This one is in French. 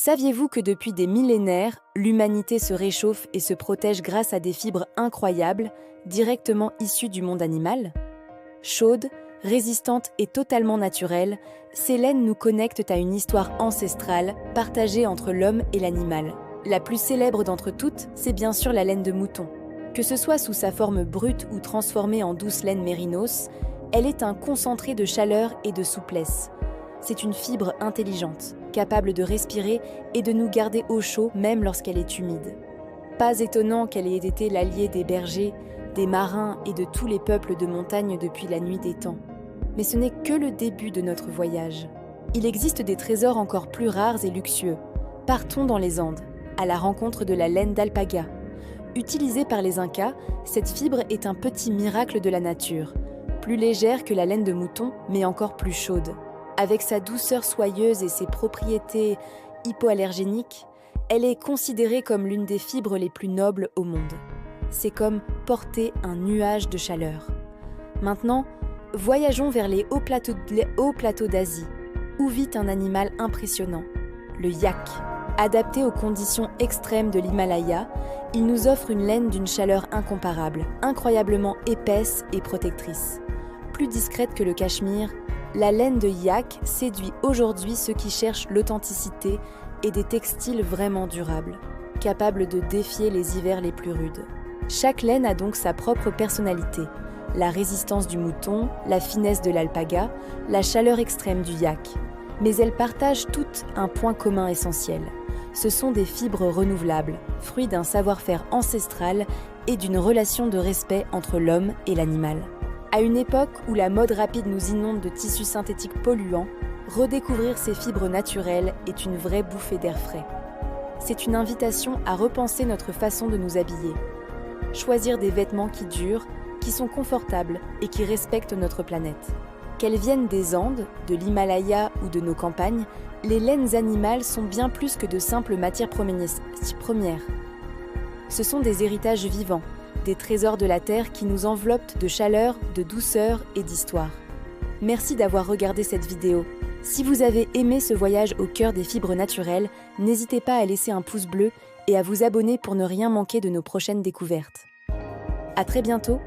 Saviez-vous que depuis des millénaires, l'humanité se réchauffe et se protège grâce à des fibres incroyables, directement issues du monde animal ? Chaudes, résistantes et totalement naturelles, ces laines nous connectent à une histoire ancestrale partagée entre l'homme et l'animal. La plus célèbre d'entre toutes, c'est bien sûr la laine de mouton. Que ce soit sous sa forme brute ou transformée en douce laine mérinos, elle est un concentré de chaleur et de souplesse. C'est une fibre intelligente, capable de respirer et de nous garder au chaud même lorsqu'elle est humide. Pas étonnant qu'elle ait été l'alliée des bergers, des marins et de tous les peuples de montagne depuis la nuit des temps. Mais ce n'est que le début de notre voyage. Il existe des trésors encore plus rares et luxueux. Partons dans les Andes, à la rencontre de la laine d'alpaga. Utilisée par les Incas, cette fibre est un petit miracle de la nature, plus légère que la laine de mouton, mais encore plus chaude. Avec sa douceur soyeuse et ses propriétés hypoallergéniques, elle est considérée comme l'une des fibres les plus nobles au monde. C'est comme porter un nuage de chaleur. Maintenant, voyageons vers les hauts plateaux d'Asie, où vit un animal impressionnant, le yak. Adapté aux conditions extrêmes de l'Himalaya, il nous offre une laine d'une chaleur incomparable, incroyablement épaisse et protectrice. Plus discrète que le cachemire, la laine de yak séduit aujourd'hui ceux qui cherchent l'authenticité et des textiles vraiment durables, capables de défier les hivers les plus rudes. Chaque laine a donc sa propre personnalité, la résistance du mouton, la finesse de l'alpaga, la chaleur extrême du yak. Mais elles partagent toutes un point commun essentiel. Ce sont des fibres renouvelables, fruits d'un savoir-faire ancestral et d'une relation de respect entre l'homme et l'animal. À une époque où la mode rapide nous inonde de tissus synthétiques polluants, redécouvrir ces fibres naturelles est une vraie bouffée d'air frais. C'est une invitation à repenser notre façon de nous habiller. Choisir des vêtements qui durent, qui sont confortables et qui respectent notre planète. Qu'elles viennent des Andes, de l'Himalaya ou de nos campagnes, les laines animales sont bien plus que de simples matières premières. Ce sont des héritages vivants, des trésors de la terre qui nous enveloppent de chaleur, de douceur et d'histoire. Merci d'avoir regardé cette vidéo. Si vous avez aimé ce voyage au cœur des fibres naturelles, n'hésitez pas à laisser un pouce bleu et à vous abonner pour ne rien manquer de nos prochaines découvertes. À très bientôt!